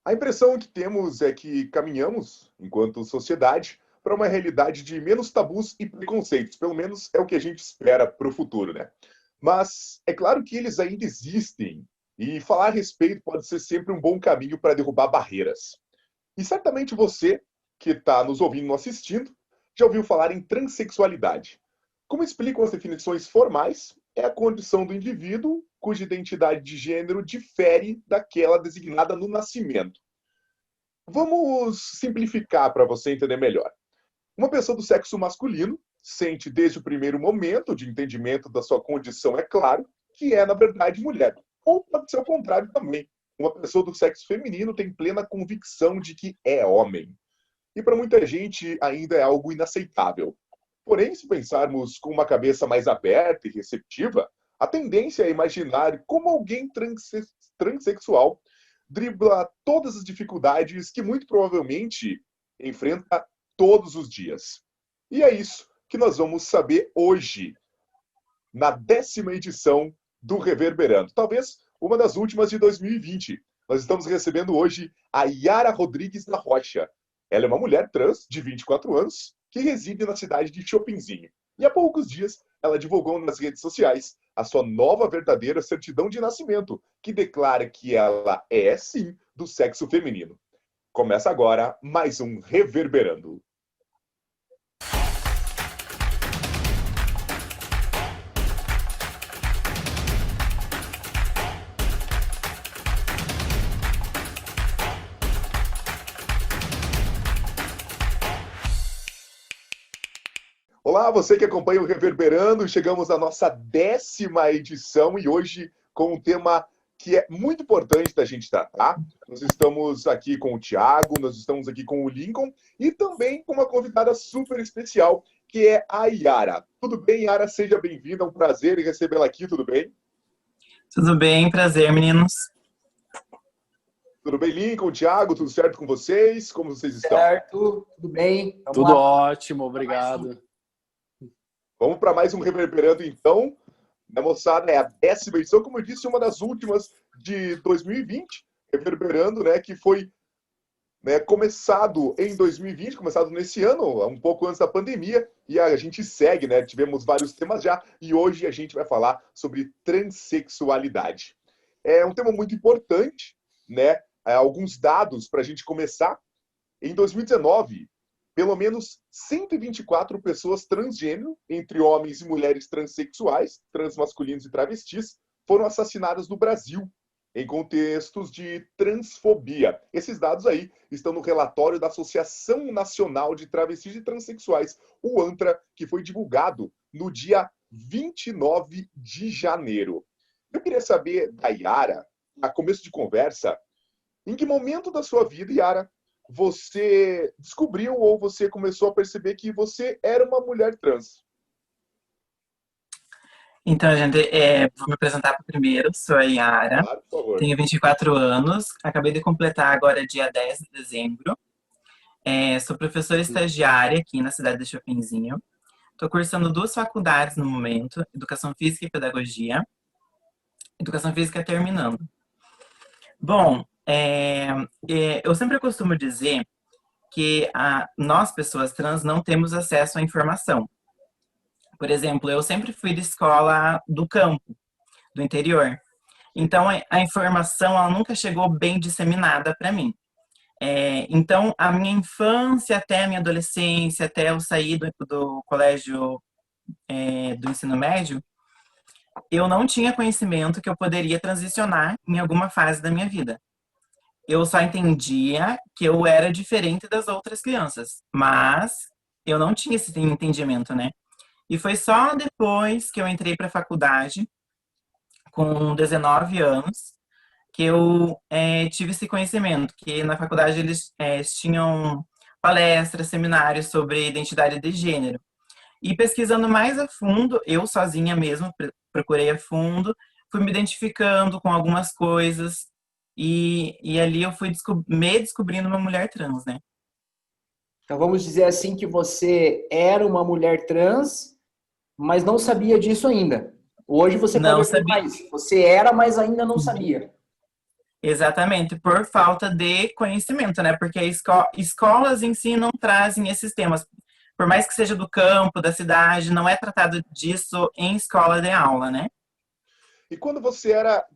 A impressão que temos é que caminhamos, enquanto sociedade, para uma realidade de menos tabus e preconceitos. Pelo menos é o que a gente espera para o futuro, né? Mas é claro que eles ainda existem e falar a respeito pode ser sempre um bom caminho para derrubar barreiras. E certamente você, que está nos ouvindo e assistindo, já ouviu falar em transexualidade. Como explicam as definições formais, é a condição do indivíduo cuja identidade de gênero difere daquela designada no nascimento. Vamos simplificar para você entender melhor. Uma pessoa do sexo masculino sente desde o primeiro momento de entendimento da sua condição, é claro, que é, na verdade, mulher. Ou pode ser o contrário também. Uma pessoa do sexo feminino tem plena convicção de que é homem. E para muita gente ainda é algo inaceitável. Porém, se pensarmos com uma cabeça mais aberta e receptiva, a tendência é imaginar como alguém transexual dribla todas as dificuldades que muito provavelmente enfrenta todos os dias. E é isso que nós vamos saber hoje, na 10ª edição do Reverberando. Talvez uma das últimas de 2020. Nós estamos recebendo hoje a Yara Rodrigues da Rocha. Ela é uma mulher trans de 24 anos que reside na cidade de Chopinzinho. E há poucos dias ela divulgou nas redes sociais a sua nova verdadeira certidão de nascimento, que declara que ela é, sim, do sexo feminino. Começa agora mais um Reverberando. Olá, você que acompanha o Reverberando, chegamos à nossa 10ª edição e hoje com um tema que é muito importante da gente tratar. Nós estamos aqui com o Thiago, nós estamos aqui com o Lincoln e também com uma convidada super especial, que é a Yara. Tudo bem, Yara? Seja bem-vinda, é um prazer em recebê-la aqui, tudo bem? Tudo bem, prazer, meninos. Tudo bem, Lincoln, Thiago, tudo certo com vocês? Como vocês estão? Certo, tudo bem. Vamos tudo lá. Ótimo, obrigado. Vamos para mais um Reverberando, então. Né, moçada, é a 10ª edição, como eu disse, uma das últimas de 2020, Reverberando, né, que foi, né, começado em 2020, começado nesse ano, um pouco antes da pandemia, e a gente segue, né, tivemos vários temas já, e hoje a gente vai falar sobre transexualidade. É um tema muito importante, né, alguns dados para a gente começar. Em 2019, pelo menos 124 pessoas transgênero, entre homens e mulheres transexuais, transmasculinos e travestis, foram assassinadas no Brasil, em contextos de transfobia. Esses dados aí estão no relatório da Associação Nacional de Travestis e Transsexuais, o ANTRA, que foi divulgado no dia 29 de janeiro. Eu queria saber da Yara, a começo de conversa, em que momento da sua vida, Yara, você descobriu ou você começou a perceber que você era uma mulher trans? Então, gente, vou me apresentar primeiro. Sou a Yara, Claro, por favor. Tenho 24 anos, acabei de completar agora dia 10 de dezembro. Sou professora estagiária aqui na cidade de Chopinzinho. Estou cursando 2 faculdades no momento, Educação Física e Pedagogia. Educação Física terminando. Bom, eu sempre costumo dizer que nós, pessoas trans, não temos acesso à informação. Por exemplo, eu sempre fui de escola do campo, do interior. Então, a informação ela nunca chegou bem disseminada para mim. Então, a minha infância até a minha adolescência, até eu sair do colégio do ensino médio, eu não tinha conhecimento que eu poderia transicionar em alguma fase da minha vida. Eu só entendia que eu era diferente das outras crianças, mas eu não tinha esse entendimento, né? E foi só depois que eu entrei para a faculdade, com 19 anos, que eu tive esse conhecimento, que na faculdade eles tinham palestras, seminários sobre identidade de gênero. E pesquisando mais a fundo, eu sozinha mesmo procurei a fundo, fui me identificando com algumas coisas, e ali eu fui me descobrindo uma mulher trans, né? Então vamos dizer assim que você era uma mulher trans, mas não sabia disso ainda. Hoje você Não pode sabia. afirmar isso. Você era, mas ainda não sabia. Exatamente, por falta de conhecimento, né? Porque escolas em si não trazem esses temas. Por mais que seja do campo, da cidade, não é tratado disso em escola de aula, né? E quando você era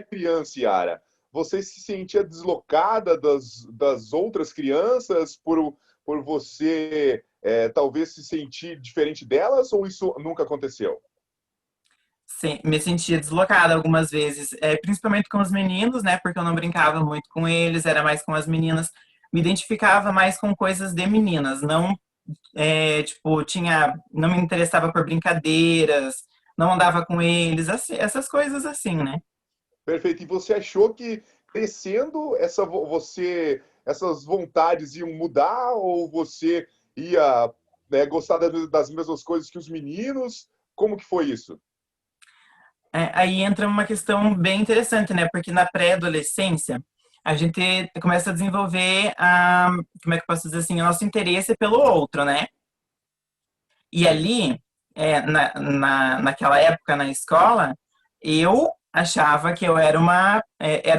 criança, Yara, você se sentia deslocada das outras crianças por você talvez se sentir diferente delas, ou isso nunca aconteceu? Sim, me sentia deslocada algumas vezes, principalmente com os meninos, né? Porque eu não brincava muito com eles, era mais com as meninas. Me identificava mais com coisas de meninas, não, tipo, não me interessava por brincadeiras, não andava com eles, assim, essas coisas assim, né? Perfeito. E você achou que crescendo essas vontades iam mudar, ou você ia, né, gostar das mesmas coisas que os meninos? Como que foi isso? Aí entra uma questão bem interessante, né? Porque na pré-adolescência, a gente começa a desenvolver como é que eu posso dizer assim, o nosso interesse pelo outro, né? E ali, naquela época na escola, eu achava que eu era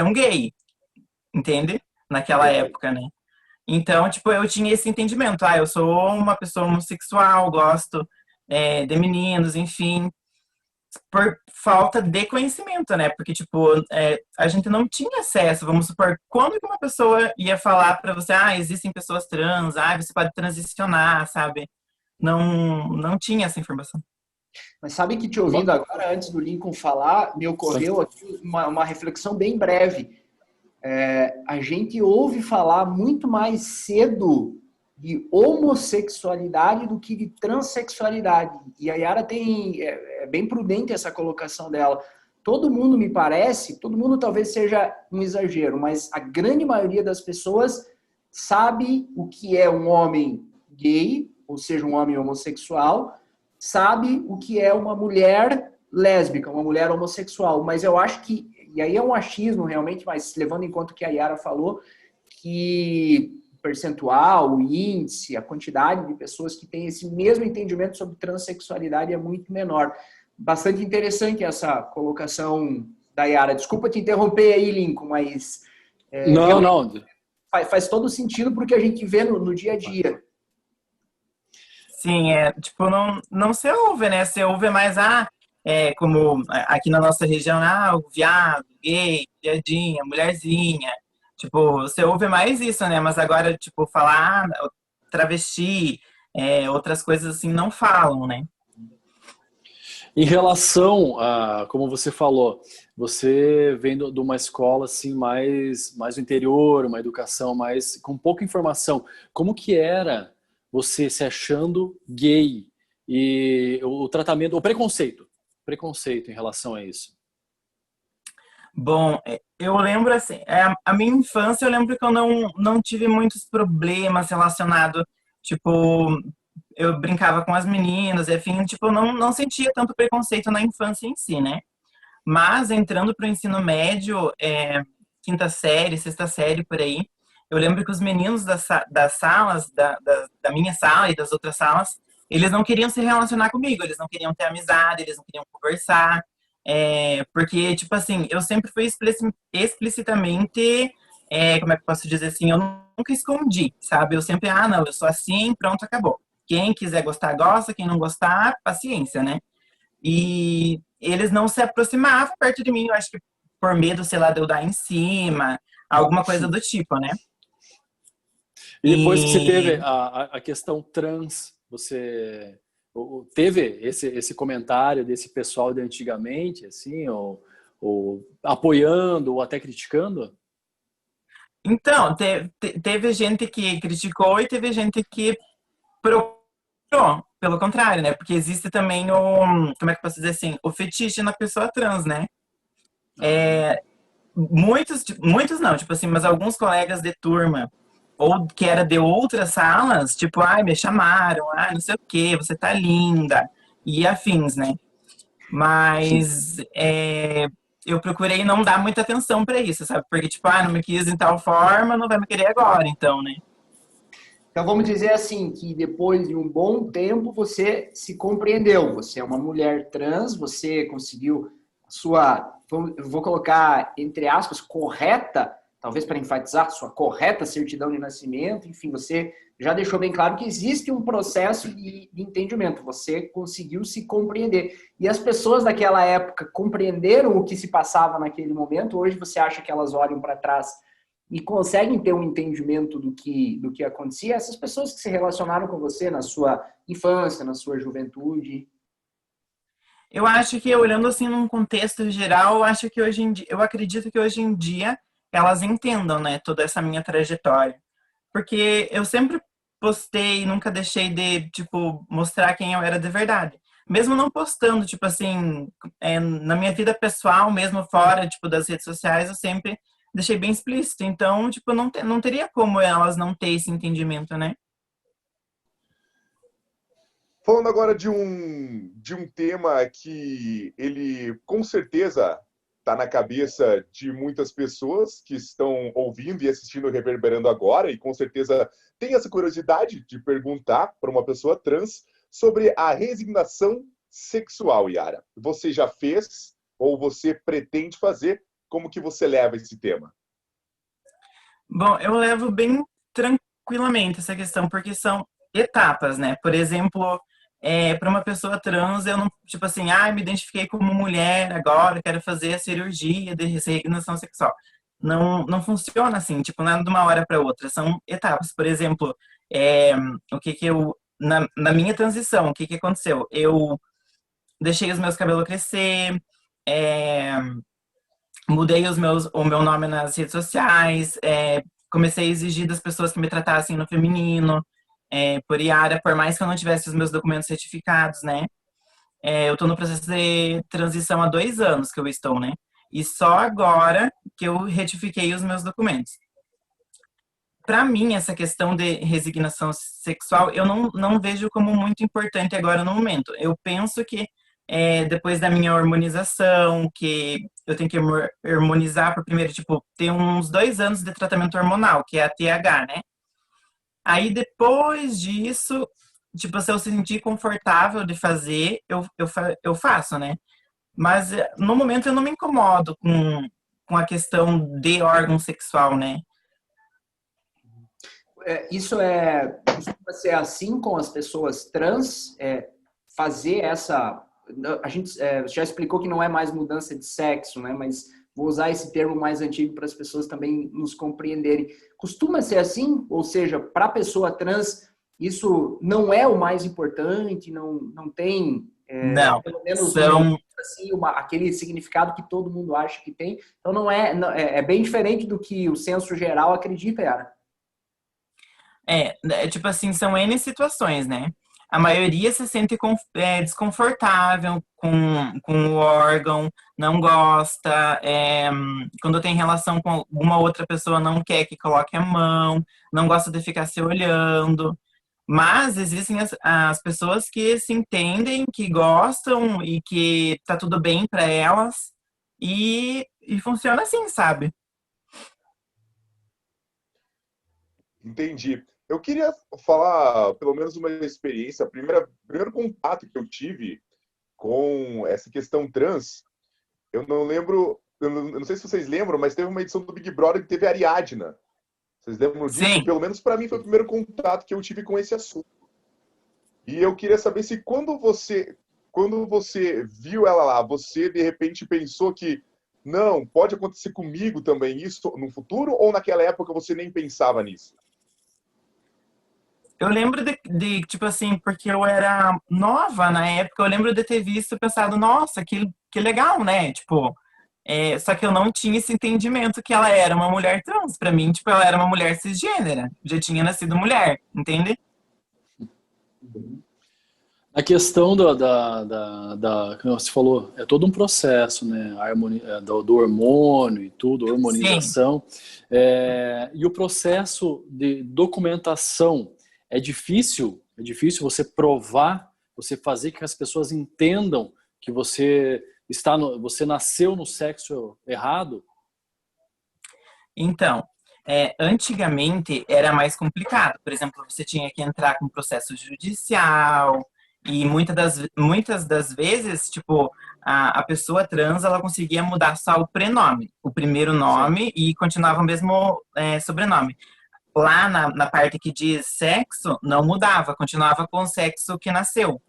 um gay, entende? Naquela Perfeito. época, né? Então, tipo, eu tinha esse entendimento. Eu sou uma pessoa homossexual, gosto, de meninos, enfim, por falta de conhecimento, né? Porque, tipo, a gente não tinha acesso. Vamos supor, quando que uma pessoa ia falar pra você, existem pessoas trans, você pode transicionar, sabe? Não tinha essa informação. Mas sabe que te ouvindo agora, antes do Lincoln falar, me ocorreu aqui uma reflexão bem breve. A gente ouve falar muito mais cedo de homossexualidade do que de transexualidade. E a Yara é bem prudente essa colocação dela. Todo mundo, me parece, todo mundo talvez seja um exagero, mas a grande maioria das pessoas sabe o que é um homem gay, ou seja, um homem homossexual, sabe o que é uma mulher lésbica, uma mulher homossexual. Mas eu acho que, e aí é um achismo realmente, mas levando em conta o que a Yara falou, que o percentual, o índice, a quantidade de pessoas que têm esse mesmo entendimento sobre transexualidade é muito menor. Bastante interessante essa colocação da Yara. Desculpa te interromper aí, Lincoln, mas Não, não. faz todo sentido porque a gente vê no dia a dia. Sim, tipo, não se ouve, né? Se ouve mais, como aqui na nossa região, o viado, gay, viadinha, mulherzinha. Tipo, você ouve mais isso, né? Mas agora, tipo, falar travesti, outras coisas assim, não falam, né? Em relação a, como você falou, você vem de uma escola assim mais do interior, uma educação mais com pouca informação. Como que era você se achando gay e o tratamento, o preconceito em relação a isso? Bom, eu lembro assim, a minha infância eu lembro que eu não tive muitos problemas relacionados, tipo, eu brincava com as meninas, enfim, tipo, eu não sentia tanto preconceito na infância em si, né? Mas entrando para o ensino médio, quinta série, sexta série, por aí, eu lembro que os meninos das salas, da minha sala e das outras salas, eles não queriam se relacionar comigo, eles não queriam ter amizade, eles não queriam conversar, porque, tipo assim, eu sempre fui explicitamente, como é que eu posso dizer assim, eu nunca escondi, sabe? Eu sempre, não, eu sou assim, pronto, acabou. Quem quiser gostar, gosta, quem não gostar, paciência, né? E eles não se aproximavam perto de mim, eu acho que por medo, sei lá, de eu dar em cima, alguma coisa do tipo, né? E depois que você teve E a questão trans, você teve esse comentário desse pessoal de antigamente, assim, ou apoiando ou até criticando? então, teve gente que criticou e teve gente que procurou, pelo contrário, né? Porque existe também como é que eu posso dizer assim, o fetiche na pessoa trans, né? Ah, Muitos não, tipo assim, mas alguns colegas de turma, ou que era de outras salas, tipo, me chamaram, não sei o quê, você tá linda, e afins, né? sim. Mas eu procurei não dar muita atenção pra isso, sabe? Porque, tipo, não me quis em tal forma, não vai me querer agora, então, né? Então vamos dizer assim, que depois de um bom tempo você se compreendeu. Você é uma mulher trans, você conseguiu a sua eu vou colocar entre aspas, correta, talvez para enfatizar sua correta certidão de nascimento, enfim, você já deixou bem claro que existe um processo de entendimento, você conseguiu se compreender. E as pessoas daquela época compreenderam o que se passava naquele momento, hoje você acha que elas olham para trás e conseguem ter um entendimento do que acontecia? Essas pessoas que se relacionaram com você na sua infância, na sua juventude? Eu acho que, olhando assim num contexto geral, eu acho que hoje em dia, eu acredito que hoje em dia elas entendam, né, toda essa minha trajetória. Porque eu sempre postei, nunca deixei de, tipo, mostrar quem eu era de verdade. Mesmo não postando, tipo assim, na minha vida pessoal, mesmo fora, tipo, das redes sociais, eu sempre deixei bem explícito. Então, tipo, não teria como elas não ter esse entendimento, né? Falando agora de um tema que ele com certeza está na cabeça de muitas pessoas que estão ouvindo e assistindo Reverberando agora, e com certeza tem essa curiosidade de perguntar para uma pessoa trans sobre a resignação sexual, Yara. Você já fez ou você pretende fazer? Como que você leva esse tema? Bom, eu levo bem tranquilamente essa questão, porque são etapas, né? Por exemplo, para uma pessoa trans, eu não, tipo assim, me identifiquei como mulher agora, quero fazer a cirurgia de resignação sexual. Não funciona assim, tipo, não é de uma hora para outra, são etapas. Por exemplo, o que que eu, na minha transição, o que que aconteceu? Eu deixei os meus cabelos crescer, é, mudei o meu nome nas redes sociais, comecei a exigir das pessoas que me tratassem no feminino, por Iara, por mais que eu não tivesse os meus documentos certificados, né? Eu estou no processo de transição há 2 anos que eu estou, né? E só agora que eu retifiquei os meus documentos. Para mim, essa questão de resignação sexual, eu não vejo como muito importante agora no momento. Eu penso que depois da minha hormonização, que eu tenho que hormonizar por primeiro, tipo, ter uns 2 anos de tratamento hormonal, que é a TH, né? Aí depois disso, tipo, se eu sentir confortável de fazer, eu faço, né? Mas no momento eu não me incomodo com a questão de órgão sexual, né? Isso costuma ser assim com as pessoas trans, fazer essa... A gente já explicou que não é mais mudança de sexo, né? Mas vou usar esse termo mais antigo para as pessoas também nos compreenderem. Costuma ser assim? Ou seja, para a pessoa trans, isso não é o mais importante, não tem, Não, pelo menos, são assim, aquele significado que todo mundo acha que tem. Então, é bem diferente do que o senso geral acredita, Yara. tipo assim, são N situações, né? A maioria se sente desconfortável com o órgão, não gosta, quando tem relação com alguma outra pessoa, não quer que coloque a mão, não gosta de ficar se olhando. Mas existem as pessoas que se entendem, que gostam e que tá tudo bem para elas e funciona assim, sabe? Entendi. Eu queria falar, pelo menos, uma experiência. Primeiro contato que eu tive com essa questão trans, eu não lembro, eu não sei se vocês lembram, mas teve uma edição do Big Brother que teve a Ariadna. Vocês lembram disso? Sim. Pelo menos para mim foi o primeiro contato que eu tive com esse assunto. E eu queria saber se quando você viu ela lá, você de repente pensou que não, pode acontecer comigo também isso no futuro, ou naquela época você nem pensava nisso? Eu lembro tipo assim, porque eu era nova na época, eu lembro de ter visto e pensado, nossa, que legal, né? Tipo, só que eu não tinha esse entendimento que ela era uma mulher trans. Pra mim, tipo, ela era uma mulher cisgênera. Já tinha nascido mulher, entende? A questão como você falou, é todo um processo, né? Do hormônio e tudo, Sim. hormonização. E o processo de documentação é difícil você provar, você fazer que as pessoas entendam que você você nasceu no sexo errado. Então, antigamente era mais complicado. Por exemplo, você tinha que entrar com processo judicial, E muitas das vezes, tipo, a pessoa trans, ela conseguia mudar só o prenome, o primeiro nome, e continuava o mesmo sobrenome. Lá na parte que diz sexo, não mudava, continuava com o sexo que nasceu.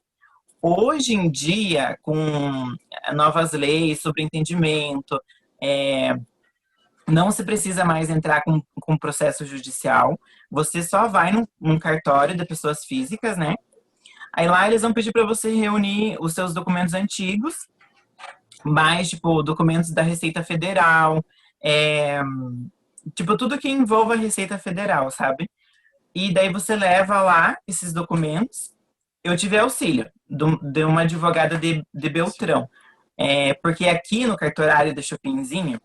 Hoje em dia, com novas leis sobre entendimento, não se precisa mais entrar com processo judicial, você só vai num cartório de pessoas físicas, né? Aí lá eles vão pedir para você reunir os seus documentos antigos, mais, tipo, documentos da Receita Federal, tipo, tudo que envolva a Receita Federal, sabe? E daí você leva lá esses documentos. Eu tive auxílio de uma advogada de Beltrão, porque aqui no cartorário de Chopinzinho,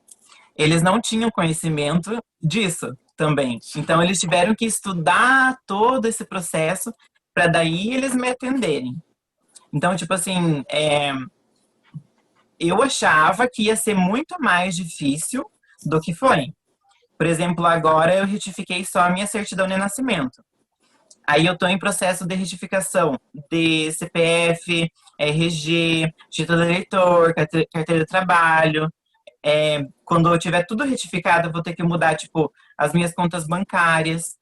eles não tinham conhecimento disso também. Então, eles tiveram que estudar todo esse processo para daí eles me atenderem. Então, tipo assim, eu achava que ia ser muito mais difícil do que foi. Por exemplo, agora eu retifiquei só a minha certidão de nascimento. Aí eu estou em processo de retificação de CPF, RG, título de eleitor, carteira de trabalho. Quando eu tiver tudo retificado, eu vou ter que mudar, tipo, as minhas contas bancárias.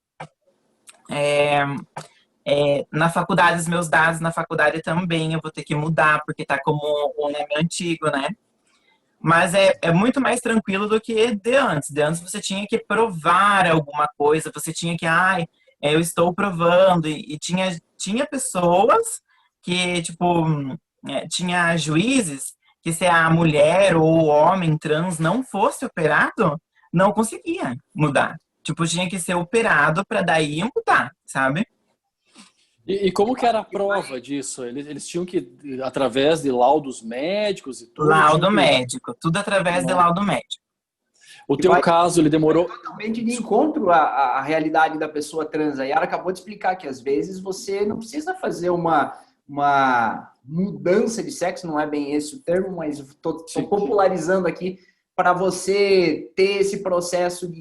Na faculdade, os meus dados na faculdade também eu vou ter que mudar, porque tá como o nome antigo, né? Mas é muito mais tranquilo do que de antes. De antes você tinha que provar alguma coisa, você tinha que, eu estou provando. E tinha pessoas que, tipo, tinha juízes que se a mulher ou o homem trans não fosse operado, não conseguia mudar. Tipo, tinha que ser operado para daí mudar, sabe? E como que era a prova disso? Eles tinham que, através de laudos médicos e tudo? Laudo médico, tudo através de laudo médico. O teu caso, ele demorou... Totalmente de encontro à realidade da pessoa trans. A Yara acabou de explicar que, às vezes, você não precisa fazer uma mudança de sexo, não é bem esse o termo, mas estou popularizando aqui, para você ter esse processo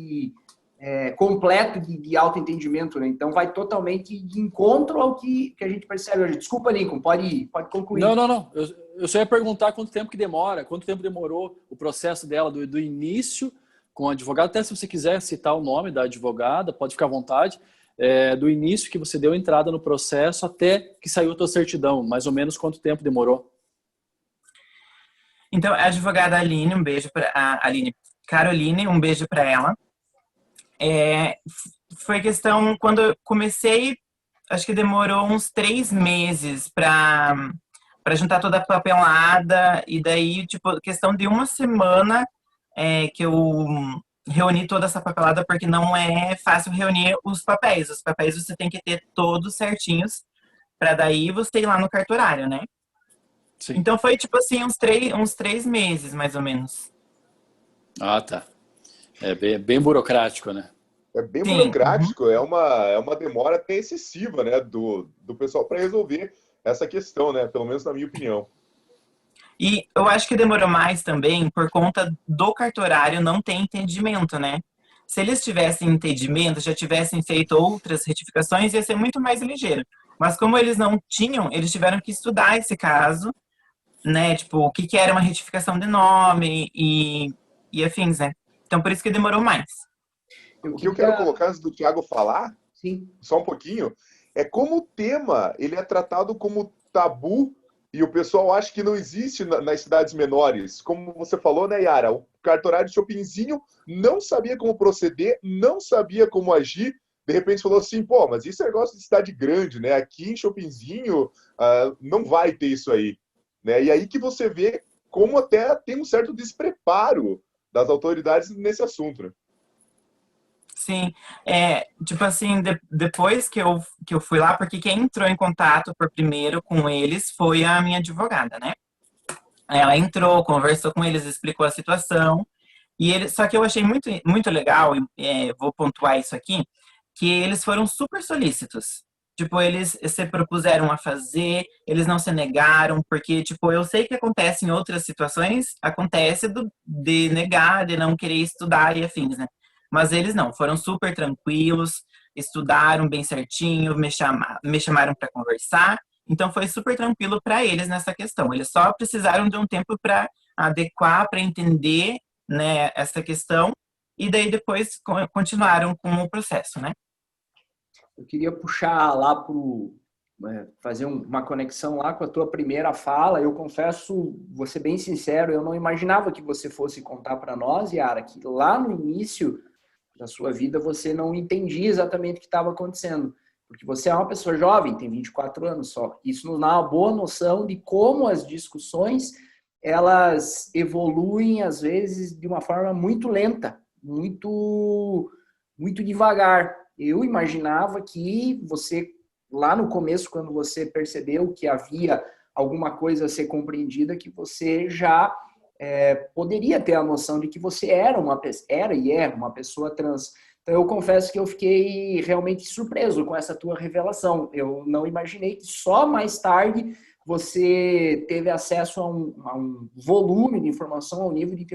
completo de autoentendimento, né? Então, vai totalmente de encontro ao que a gente percebe hoje. Desculpa, Lincoln, pode concluir. Não. Eu só ia perguntar quanto tempo que demora, quanto tempo demorou o processo dela, do início com a advogada, até se você quiser citar o nome da advogada, pode ficar à vontade, do início que você deu entrada no processo até que saiu a tua certidão, mais ou menos quanto tempo demorou? Então, a advogada Aline, um beijo para a Aline. Caroline, um beijo para ela. Foi questão, quando eu comecei, acho que demorou uns 3 meses para juntar toda a papelada, e daí, tipo, questão de uma semana que eu reuni toda essa papelada, porque não é fácil reunir os papéis. Os papéis você tem que ter todos certinhos, para daí você ir lá no cartorário, né? Sim. Então foi, tipo assim, uns 3 meses, mais ou menos. Ah, tá. É bem burocrático, né? É bem Sim. burocrático, é uma demora até excessiva, né, do pessoal para resolver essa questão, né, pelo menos na minha opinião. E eu acho que demorou mais também por conta do cartorário não ter entendimento, né? Se eles tivessem entendimento, já tivessem feito outras retificações, ia ser muito mais ligeiro. Mas como eles não tinham, eles tiveram que estudar esse caso, né? Tipo, o que era uma retificação de nome e afins, né? Então, por isso que demorou mais. O que eu quero colocar antes do Thiago falar, Sim. só um pouquinho, é como o tema ele é tratado como tabu e o pessoal acha que não existe nas cidades menores. Como você falou, né, Yara? O cartorário de Chopinzinho não sabia como proceder, não sabia como agir. De repente falou assim, pô, mas isso é negócio de cidade grande, né? Aqui em Chopinzinho não vai ter isso aí. Né? E aí que você vê como até tem um certo despreparo das autoridades nesse assunto, né? Sim, tipo assim, depois que eu fui lá, porque quem entrou em contato por primeiro com eles foi a minha advogada, né? Ela entrou, conversou com eles, explicou a situação, só que eu achei muito, muito legal, vou pontuar isso aqui, que eles foram super solícitos. Tipo, eles se propuseram a fazer, eles não se negaram, porque, tipo, eu sei que acontece em outras situações, acontece de negar, de não querer estudar e afins, né? Mas eles não, foram super tranquilos, estudaram bem certinho, me chamaram para conversar Então foi super tranquilo para eles nessa questão. Eles só precisaram de um tempo para adequar, para entender, né, essa questão, e daí depois continuaram com o processo, né? Eu queria puxar lá fazer uma conexão lá com a tua primeira fala. Eu confesso, vou ser bem sincero, eu não imaginava que você fosse contar para nós, Yara, que lá no início da sua vida você não entendia exatamente o que estava acontecendo. Porque você é uma pessoa jovem, tem 24 anos só. Isso nos dá uma boa noção de como as discussões elas evoluem, às vezes, de uma forma muito lenta, muito devagar. Eu imaginava que você, lá no começo, quando você percebeu que havia alguma coisa a ser compreendida, que você já poderia ter a noção de que você era e é uma pessoa trans. Então, eu confesso que eu fiquei realmente surpreso com essa tua revelação. Eu não imaginei que só mais tarde você teve acesso a um volume de informação, a um nível de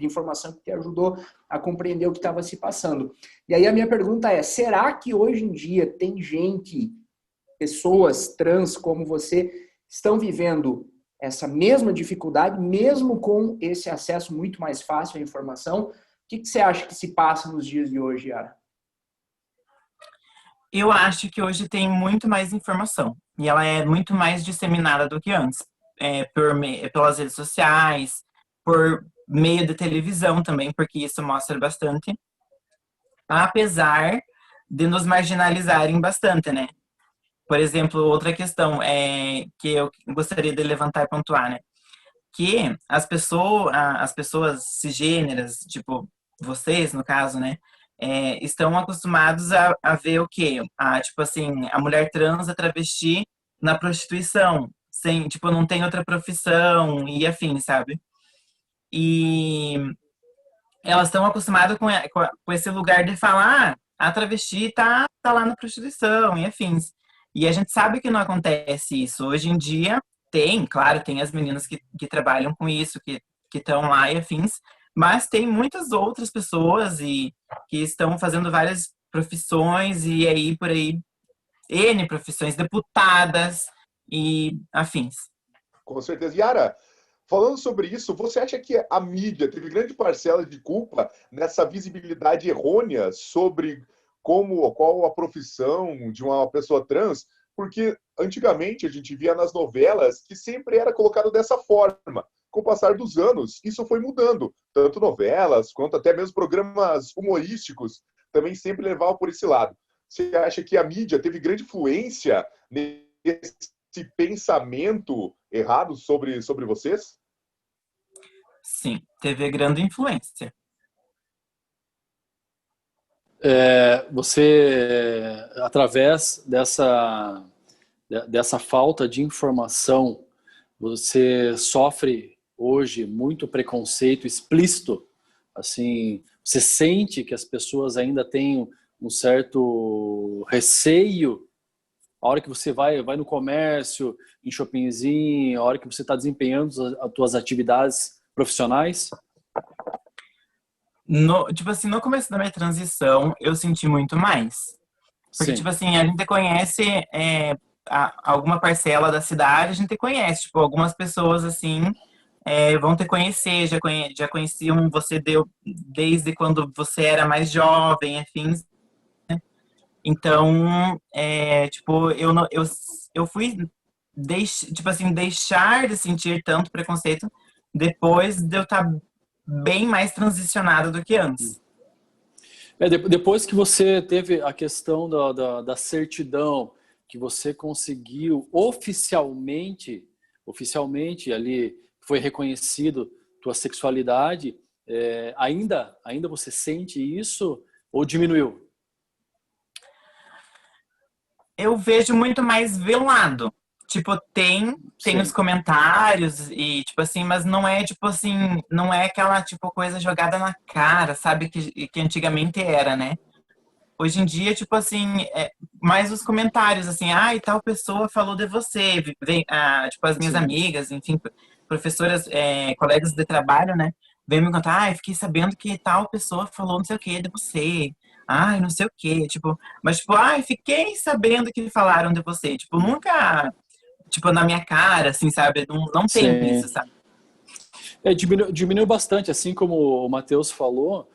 informação que te ajudou a compreender o que estava se passando. E aí a minha pergunta é, será que hoje em dia tem gente, pessoas trans como você, estão vivendo essa mesma dificuldade, mesmo com esse acesso muito mais fácil à informação? O que você acha que se passa nos dias de hoje, Yara? Eu acho que hoje tem muito mais informação. E ela é muito mais disseminada do que antes. Pelas redes sociais, por meio de televisão também, porque isso mostra bastante. Apesar de nos marginalizarem bastante, né? Por exemplo, outra questão que eu gostaria de levantar e pontuar, né? Que as pessoas cisgêneras, tipo vocês, no caso, né? Estão acostumados a ver o quê? Tipo assim, a mulher trans, a travesti na prostituição, sem, tipo, não tem outra profissão e afim, sabe? E elas estão acostumadas com esse lugar de falar, a travesti tá lá na prostituição e afins. E a gente sabe que não acontece isso. Hoje em dia claro, tem as meninas que trabalham com isso, que estão lá e afins, mas tem muitas outras pessoas que estão fazendo várias profissões e aí por aí, N profissões, deputadas e afins. Com certeza. Yara, falando sobre isso, você acha que a mídia teve grande parcela de culpa nessa visibilidade errônea sobre qual a profissão de uma pessoa trans? Porque antigamente a gente via nas novelas que sempre era colocado dessa forma. Com o passar dos anos, isso foi mudando. Tanto novelas, quanto até mesmo programas humorísticos também sempre levavam por esse lado. Você acha que a mídia teve grande influência nesse pensamento errado sobre vocês? Sim, teve grande influência. Você, através dessa falta de informação, você sofre hoje muito preconceito explícito. Assim, você sente que as pessoas ainda têm um certo receio a hora que você vai no comércio, em shoppingzinho, a hora que você está desempenhando as suas atividades profissionais? Tipo assim, no começo da minha transição, eu senti muito mais. Porque, Sim. tipo assim, a gente conhece alguma parcela da cidade, a gente conhece. Tipo, algumas pessoas, assim, vão te conhecer, já conheciam você desde quando você era mais jovem, afins. Então, tipo, eu fui, tipo assim, deixar de sentir tanto preconceito depois de eu estar bem mais transicionada do que antes. Depois que você teve a questão da certidão, que você conseguiu oficialmente ali, foi reconhecido tua sexualidade, ainda você sente isso ou diminuiu? Eu vejo muito mais velado. Tipo, tem os comentários e, tipo assim, mas não é, tipo assim, não é aquela, tipo, coisa jogada na cara, sabe? Que antigamente era, né? Hoje em dia, tipo assim, mais os comentários, assim, e tal pessoa falou de você. Vem, tipo, as minhas amigas, enfim, professoras, colegas de trabalho, né? Vem me contar, fiquei sabendo que tal pessoa falou não sei o que de você. Não sei o que, tipo, mas tipo, fiquei sabendo que falaram de você. Tipo, nunca tipo, na minha cara, assim, sabe? Não tem isso, Sim. sabe? Diminuiu bastante, assim como o Matheus falou,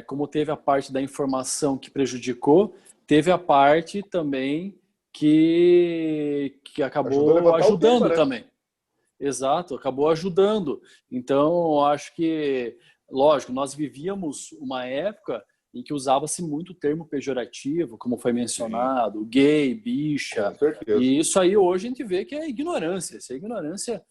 como teve a parte da informação que prejudicou, teve a parte também que Ajudou a acabou levantar o tema, ajudando né? também. Exato, acabou ajudando. Então, eu acho que, lógico, nós vivíamos uma época em que usava-se muito o termo pejorativo, como foi Sim, mencionado, gay, com bicha, certeza. e isso aí hoje a gente vê que é ignorância. Isso é ignorância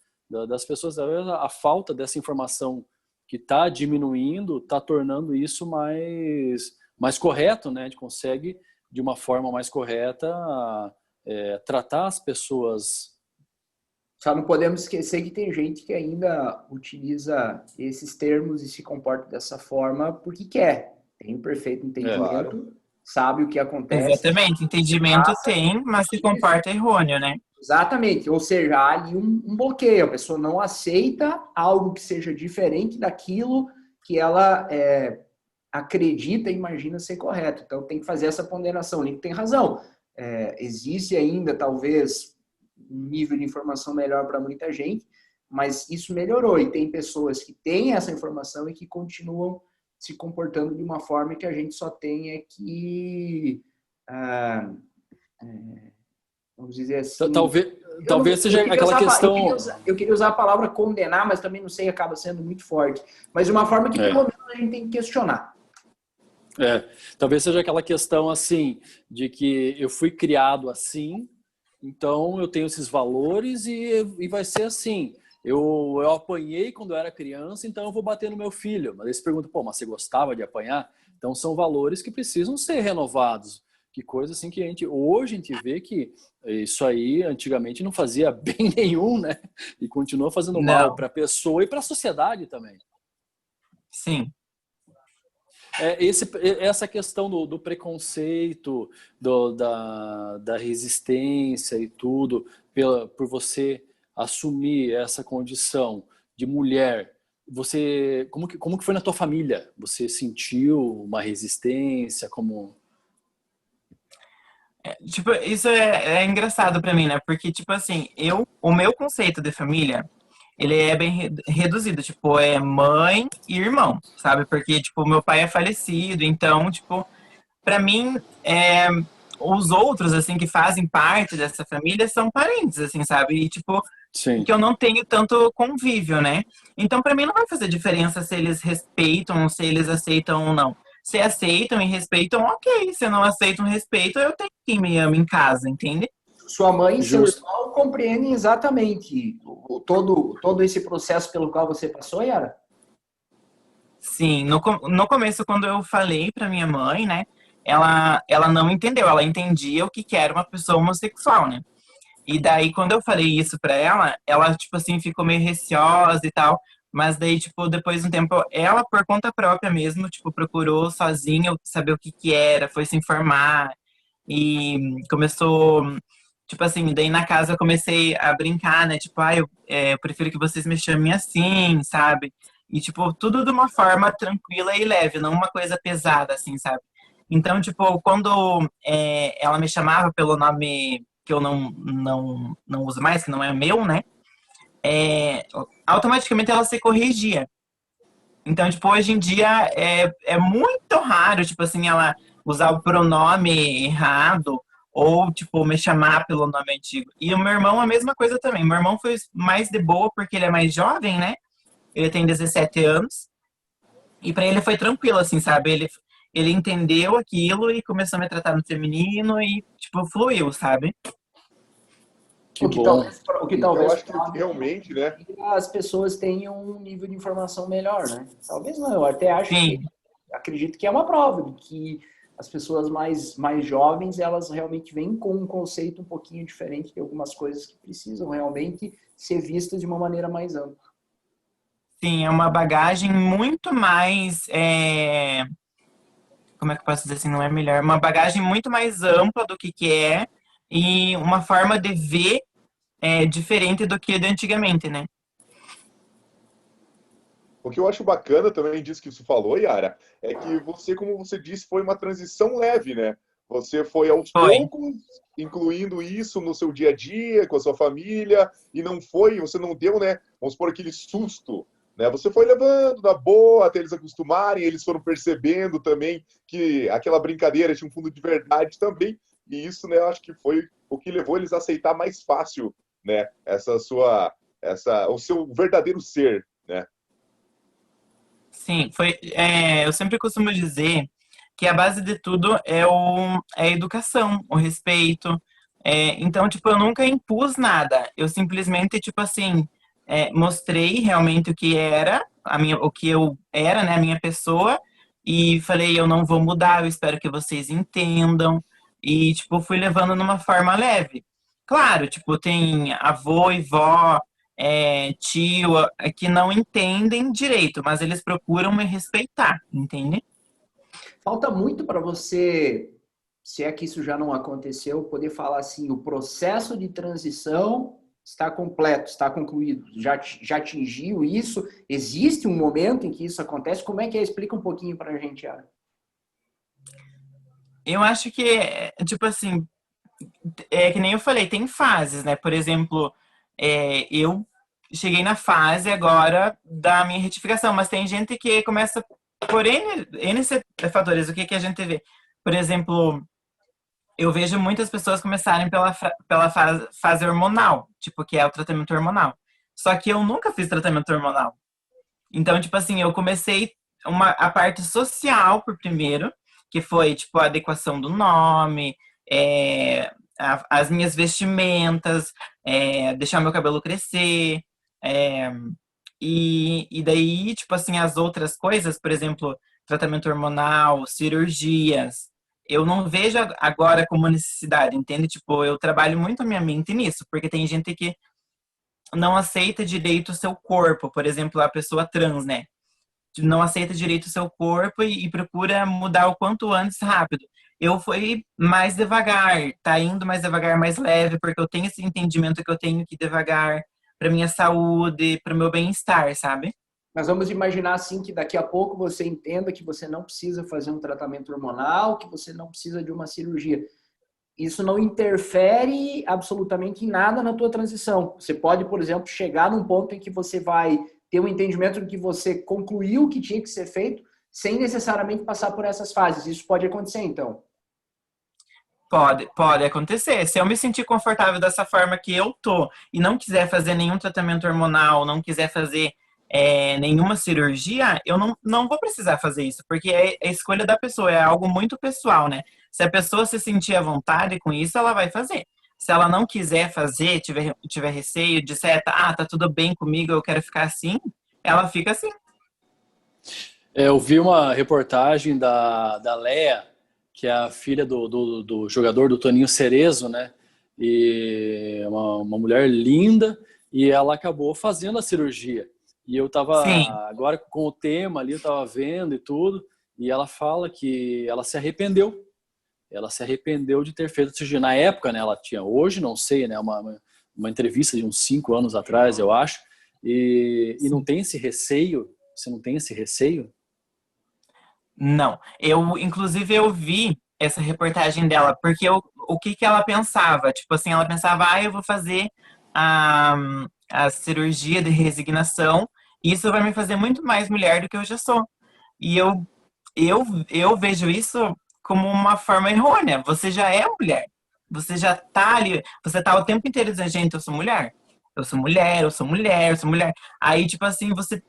das pessoas. A falta dessa informação que está diminuindo, está tornando isso mais correto, né? A gente consegue, de uma forma mais correta, tratar as pessoas. Só não podemos esquecer que tem gente que ainda utiliza esses termos e se comporta dessa forma porque quer. Tem um perfeito Claro. entendimento, sabe o que acontece, Exatamente. Entendimento passa. tem, mas se Isso. comporta errôneo, né? Exatamente. Ou seja, há ali um bloqueio. A pessoa não aceita algo que seja diferente daquilo que ela acredita e imagina ser correto. Então tem que fazer essa ponderação. O Nico tem razão. Existe ainda, talvez, um nível de informação melhor para muita gente, mas isso melhorou. E tem pessoas que têm essa informação e que continuam se comportando de uma forma que a gente só tem vamos dizer assim, Talvez, eu, não, talvez seja aquela questão. eu queria usar a palavra condenar, mas também não sei, acaba sendo muito forte. Mas de uma forma que pelo É, menos a gente tem que questionar. talvez seja aquela questão assim, de que eu fui criado assim, então eu tenho esses valores e vai ser assim. Eu apanhei quando eu era criança, então eu vou bater no meu filho. Mas eles perguntam, pô, mas você gostava de apanhar? Então são valores que precisam ser renovados. Que coisa assim que hoje a gente vê que isso aí antigamente não fazia bem nenhum, né? E continua fazendo mal Não, para a pessoa e para a sociedade também. sim. Essa questão do preconceito, da resistência e tudo, por você assumir essa condição de mulher, como que foi na tua família? Você sentiu uma resistência? Como... Tipo, isso é engraçado pra mim, né? Porque, tipo assim, o meu conceito de família, ele é bem reduzido. Tipo, é mãe e irmão, sabe? Porque, tipo, meu pai é falecido, então, tipo, pra mim, os outros, assim, que fazem parte dessa família são parentes, assim, sabe? E, tipo, Sim, que eu não tenho tanto convívio, né? Então, pra mim, não vai fazer diferença se eles respeitam, se eles aceitam ou não. Se aceitam e respeitam, ok. Se não aceitam e respeitam, eu tenho quem me ama em casa, entende? Sua mãe e seu justo. irmão compreendem exatamente todo esse processo pelo qual você passou, Yara? Sim, no começo, quando eu falei pra minha mãe, né? Ela não entendeu, ela entendia o que que era uma pessoa homossexual, né? E daí, quando eu falei isso pra ela, ela, tipo assim, ficou meio receosa e tal. Mas daí, tipo, depois de um tempo, ela, por conta própria mesmo, tipo, procurou sozinha saber o que que era, foi se informar. E começou, tipo assim, daí na casa eu comecei a brincar, né? Tipo, eu prefiro que vocês me chamem assim, sabe? E, tipo, tudo de uma forma tranquila e leve, não uma coisa pesada, assim, sabe? Então, tipo, quando ela me chamava pelo nome que eu não uso mais, que não é meu, né? É, automaticamente ela se corrigia. Então, tipo, hoje em dia é muito raro, tipo assim, ela usar o pronome errado ou, tipo, me chamar pelo nome antigo. E o meu irmão, a mesma coisa também. Meu irmão foi mais de boa porque ele é mais jovem, né? Ele tem 17 anos. E pra ele foi tranquilo, assim, sabe? Ele entendeu aquilo e começou a me tratar no feminino e, tipo, fluiu, sabe? Que bom. O que Então, eu talvez acho que realmente, né? as pessoas tenham um nível de informação melhor, né? Talvez não, eu até acho que, Sim. acredito que é uma prova de que as pessoas mais jovens, elas realmente vêm com um conceito um pouquinho diferente de algumas coisas que precisam realmente ser vistas de uma maneira mais ampla. Sim, é uma bagagem muito mais. Como é que eu posso dizer assim? Não é melhor. Uma bagagem muito mais ampla do que é e uma forma de ver diferente do que de antigamente, né? O que eu acho bacana também disso que você falou, Yara, é que você, como você disse, foi uma transição leve, né? Você foi aos Foi. poucos incluindo isso no seu dia a dia, com a sua família, e você não deu, né, vamos supor, aquele susto, né? Você foi levando na boa até eles acostumarem, eles foram percebendo também que aquela brincadeira tinha um fundo de verdade também, e isso, né, eu acho que foi o que levou eles a aceitar mais fácil, né, o seu verdadeiro ser, né? Sim, foi. Eu sempre costumo dizer que a base de tudo é a educação, o respeito. Então, tipo, eu nunca impus nada. Eu simplesmente, tipo assim, mostrei realmente o que era, o que eu era, né, a minha pessoa, e falei, eu não vou mudar, eu espero que vocês entendam. E, tipo, fui levando numa forma leve. Claro, tipo, tem avô e vó, tio, que não entendem direito, mas eles procuram me respeitar, entende? Falta muito para você, se é que isso já não aconteceu, poder falar assim, o processo de transição está completo, está concluído, já atingiu isso? Existe um momento em que isso acontece? Como é que é? Explica um pouquinho para a gente, Yara. Eu acho que, tipo assim, que nem eu falei, tem fases, né? Por exemplo, eu cheguei na fase agora da minha retificação, mas tem gente que começa por N fatores. O que, que a gente vê? Por exemplo, eu vejo muitas pessoas começarem pela fase hormonal, tipo, que é o tratamento hormonal. Só que eu nunca fiz tratamento hormonal. Então, tipo assim, eu comecei a parte social por primeiro, que foi, tipo, a adequação do nome, as minhas vestimentas, deixar meu cabelo crescer, é, e daí, tipo assim, as outras coisas, por exemplo, tratamento hormonal, cirurgias, eu não vejo agora como necessidade, entende? Tipo, eu trabalho muito a minha mente nisso, porque tem gente que não aceita direito o seu corpo, por exemplo, a pessoa trans, né? Não aceita direito o seu corpo e procura mudar o quanto antes rápido. Eu fui mais devagar, tá indo mais devagar, mais leve, porque eu tenho esse entendimento que eu tenho que ir devagar para minha saúde, para o meu bem-estar, sabe? Mas vamos imaginar assim que daqui a pouco você entenda que você não precisa fazer um tratamento hormonal, que você não precisa de uma cirurgia. Isso não interfere absolutamente em nada na tua transição. Você pode, por exemplo, chegar num ponto em que você vai ter um entendimento de que você concluiu o que tinha que ser feito, sem necessariamente passar por essas fases. Isso pode acontecer, então. Pode acontecer. Se eu me sentir confortável dessa forma que eu tô e não quiser fazer nenhum tratamento hormonal, não quiser fazer nenhuma cirurgia, eu não vou precisar fazer isso, porque é a escolha da pessoa, é algo muito pessoal, né? Se a pessoa se sentir à vontade com isso, ela vai fazer. Se ela não quiser fazer, tiver receio, disser, tá tudo bem comigo, eu quero ficar assim, ela fica assim. Eu vi uma reportagem da Leia, que é a filha do jogador do Toninho Cerezo, né? E uma mulher linda, e ela acabou fazendo a cirurgia. E eu tava, Sim. agora com o tema ali, eu tava vendo e tudo, e ela fala que ela se arrependeu. Ela se arrependeu de ter feito a cirurgia. Na época, né, ela tinha, hoje não sei, né, uma entrevista de uns 5 anos atrás, eu acho, e não tem esse receio, você não tem esse receio? Não. Inclusive, eu vi essa reportagem dela, porque o que que ela pensava? Tipo assim, ela pensava, eu vou fazer a, a cirurgia de resignação, e isso vai me fazer muito mais mulher do que eu já sou. E eu vejo isso como uma forma errônea. Você já é mulher. Você já tá ali, você tá o tempo inteiro dizendo, gente, eu sou mulher. Eu sou mulher, eu sou mulher, eu sou mulher. Aí, tipo assim, você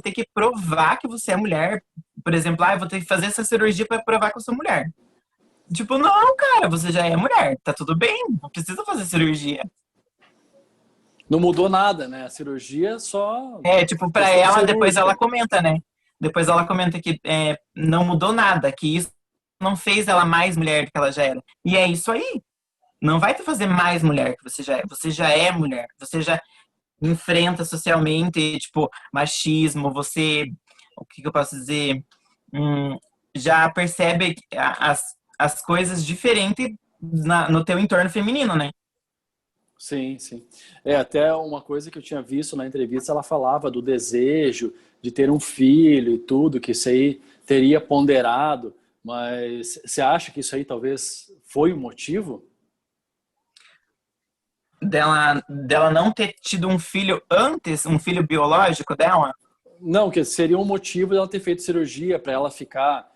tem que provar que você é mulher. Por exemplo, eu vou ter que fazer essa cirurgia para provar que eu sou mulher. Tipo, não, cara, você já é mulher, tá tudo bem, não precisa fazer cirurgia. Não mudou nada, né? A cirurgia só Tipo, pra questão ela, depois ela cirúrgica. comenta, né? Depois ela comenta que não mudou nada, que isso não fez ela mais mulher do que ela já era. E é isso aí. Não vai te fazer mais mulher que você já é. Você já é mulher. Você já enfrenta socialmente, tipo, machismo. Você, o que que eu posso dizer? Já percebe as coisas diferentes no teu entorno feminino, né? Sim, sim. Até uma coisa que eu tinha visto na entrevista, ela falava do desejo de ter um filho e tudo, que isso aí teria ponderado Mas você acha que isso aí talvez foi um motivo? Dela não ter tido um filho antes, um filho biológico dela? Não, que seria um motivo dela ter feito cirurgia para ela ficar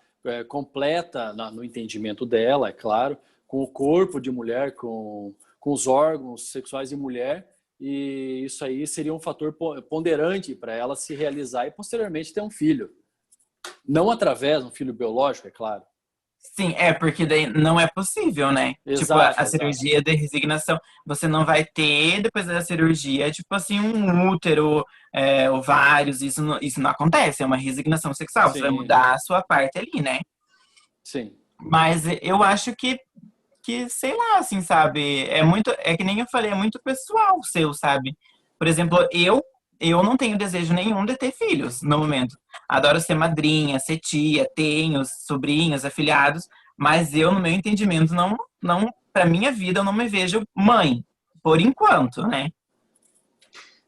completa no entendimento dela, é claro, com o corpo de mulher, com os órgãos sexuais de mulher, e isso aí seria um fator ponderante para ela se realizar e posteriormente ter um filho. Não através de um filho biológico, é claro. Sim, porque daí não é possível, né? Tipo, Exato, a exato. cirurgia de resignação, você não vai ter, depois da cirurgia, tipo assim, um útero, ovários, isso não acontece, é uma resignação sexual, você vai Sim, mudar a sua parte ali, né? sim. Mas eu acho que sei lá, assim, sabe? É que nem eu falei, é muito pessoal seu, sabe? Por exemplo, eu não tenho desejo nenhum de ter filhos no momento. Adoro ser madrinha, ser tia, tenho sobrinhos, afilhados, mas eu, no meu entendimento, não, para minha vida, eu não me vejo mãe, por enquanto, né?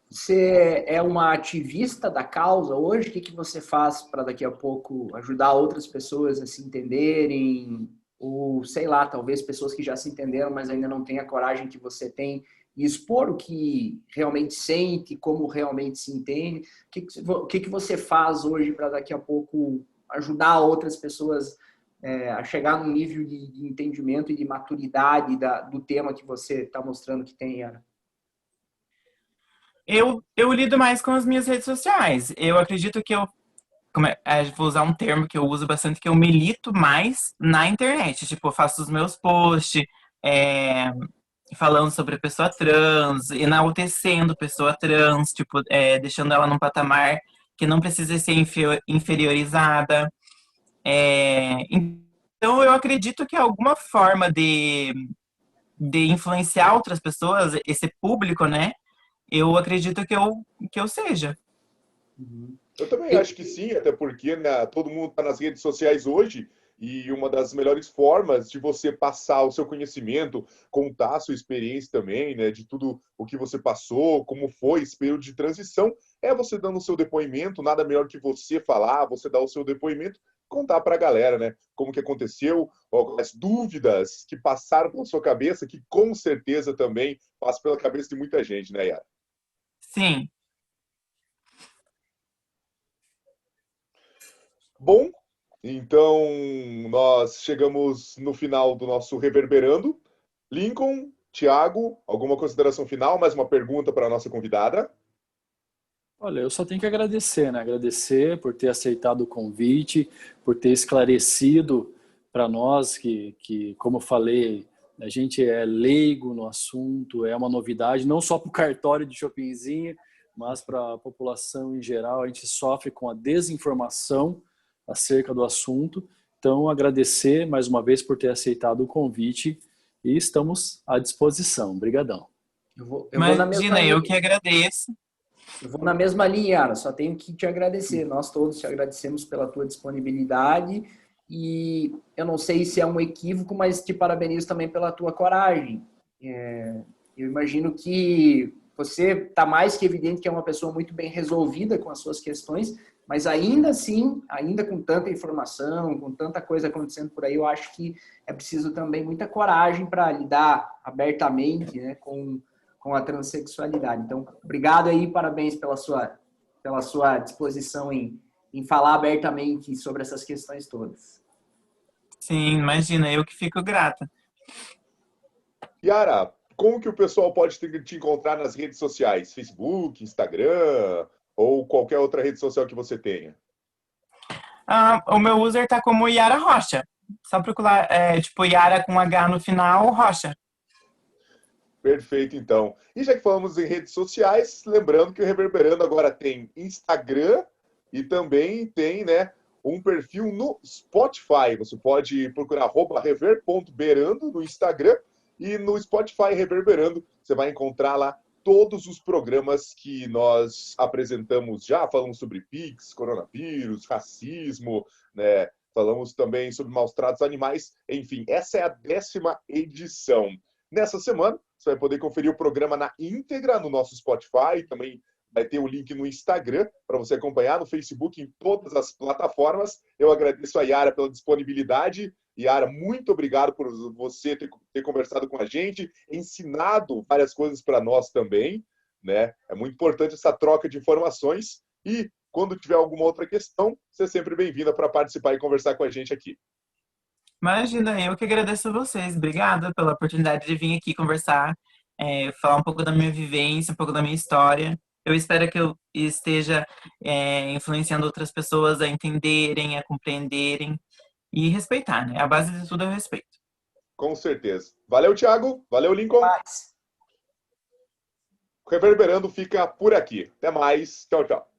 Você é uma ativista da causa hoje? O que você faz para daqui a pouco ajudar outras pessoas a se entenderem? Ou, sei lá, talvez pessoas que já se entenderam, mas ainda não têm a coragem que você tem e expor o que realmente sente, como realmente se entende. O que você faz hoje para daqui a pouco ajudar outras pessoas a chegar num nível de entendimento e de maturidade do tema que você está mostrando que tem, Yara? Eu lido mais com as minhas redes sociais. Eu acredito que vou usar um termo que eu uso bastante, que eu milito mais na internet. Tipo, eu faço os meus posts, é, falando sobre a pessoa trans, enaltecendo pessoa trans, tipo, deixando ela num patamar que não precisa ser inferiorizada. Então, eu acredito que alguma forma de influenciar outras pessoas, esse público, né? Eu acredito que eu seja. Eu também acho que sim, até porque, né, todo mundo está nas redes sociais hoje e uma das melhores formas de você passar o seu conhecimento, contar a sua experiência também, né, de tudo o que você passou, como foi esse período de transição, é você dando o seu depoimento. Nada melhor que você falar, você dar o seu depoimento, contar para a galera, né, como que aconteceu, as dúvidas que passaram pela sua cabeça, que com certeza também passam pela cabeça de muita gente, né, Yara? Sim. Bom, então nós chegamos no final do nosso Reverberando. Lincoln, Thiago, alguma consideração final? Mais uma pergunta para a nossa convidada? Olha, eu só tenho que agradecer, né? Agradecer por ter aceitado o convite, por ter esclarecido para nós como eu falei, a gente é leigo no assunto, é uma novidade, não só para o cartório de Chopinzinho, mas para a população em geral. A gente sofre com a desinformação acerca do assunto. Então, agradecer mais uma vez por ter aceitado o convite e estamos à disposição. Obrigadão. Eu vou na mesma Imagina, eu linha. que agradeço. Eu vou na mesma linha, Yara, só tenho que te agradecer. Nós todos te agradecemos pela tua disponibilidade e eu não sei se é um equívoco, mas te parabenizo também pela tua coragem. Eu imagino que você está mais que evidente que é uma pessoa muito bem resolvida com as suas questões, mas ainda assim, ainda com tanta informação, com tanta coisa acontecendo por aí, eu acho que é preciso também muita coragem para lidar abertamente, né, com a transexualidade. Então, obrigado aí, parabéns pela sua disposição em falar abertamente sobre essas questões todas. Sim, imagina, eu que fico grata. Yara, como que o pessoal pode te encontrar nas redes sociais? Facebook, Instagram ou qualquer outra rede social que você tenha? O meu user tá como Yara Rocha. Só procurar, tipo, Yara com H no final, Rocha. Perfeito, então. E já que falamos em redes sociais, lembrando que o Reverberando agora tem Instagram e também tem, né, um perfil no Spotify. Você pode procurar @rever.berando no Instagram e no Spotify Reverberando. Você vai encontrar lá todos os programas que nós apresentamos já. Falamos sobre Pix, coronavírus, racismo, né? Falamos também sobre maus tratos animais. Enfim, essa é a 10ª edição. Nessa semana, você vai poder conferir o programa na íntegra no nosso Spotify, também vai ter o link no Instagram para você acompanhar, no Facebook, em todas as plataformas. Eu agradeço a Yara pela disponibilidade. Yara, muito obrigado por você ter conversado com a gente, ensinado várias coisas para nós também, né? É muito importante essa troca de informações e quando tiver alguma outra questão, você é sempre bem-vinda para participar e conversar com a gente aqui. Imagina, eu que agradeço a vocês. Obrigada pela oportunidade de vir aqui conversar, falar um pouco da minha vivência, um pouco da minha história. Eu espero que eu esteja influenciando outras pessoas a entenderem, a compreenderem e respeitar, né? A base de tudo é o respeito. Com certeza. Valeu, Thiago. Valeu, Lincoln. Mas... O Reverberando fica por aqui. Até mais. Tchau, tchau.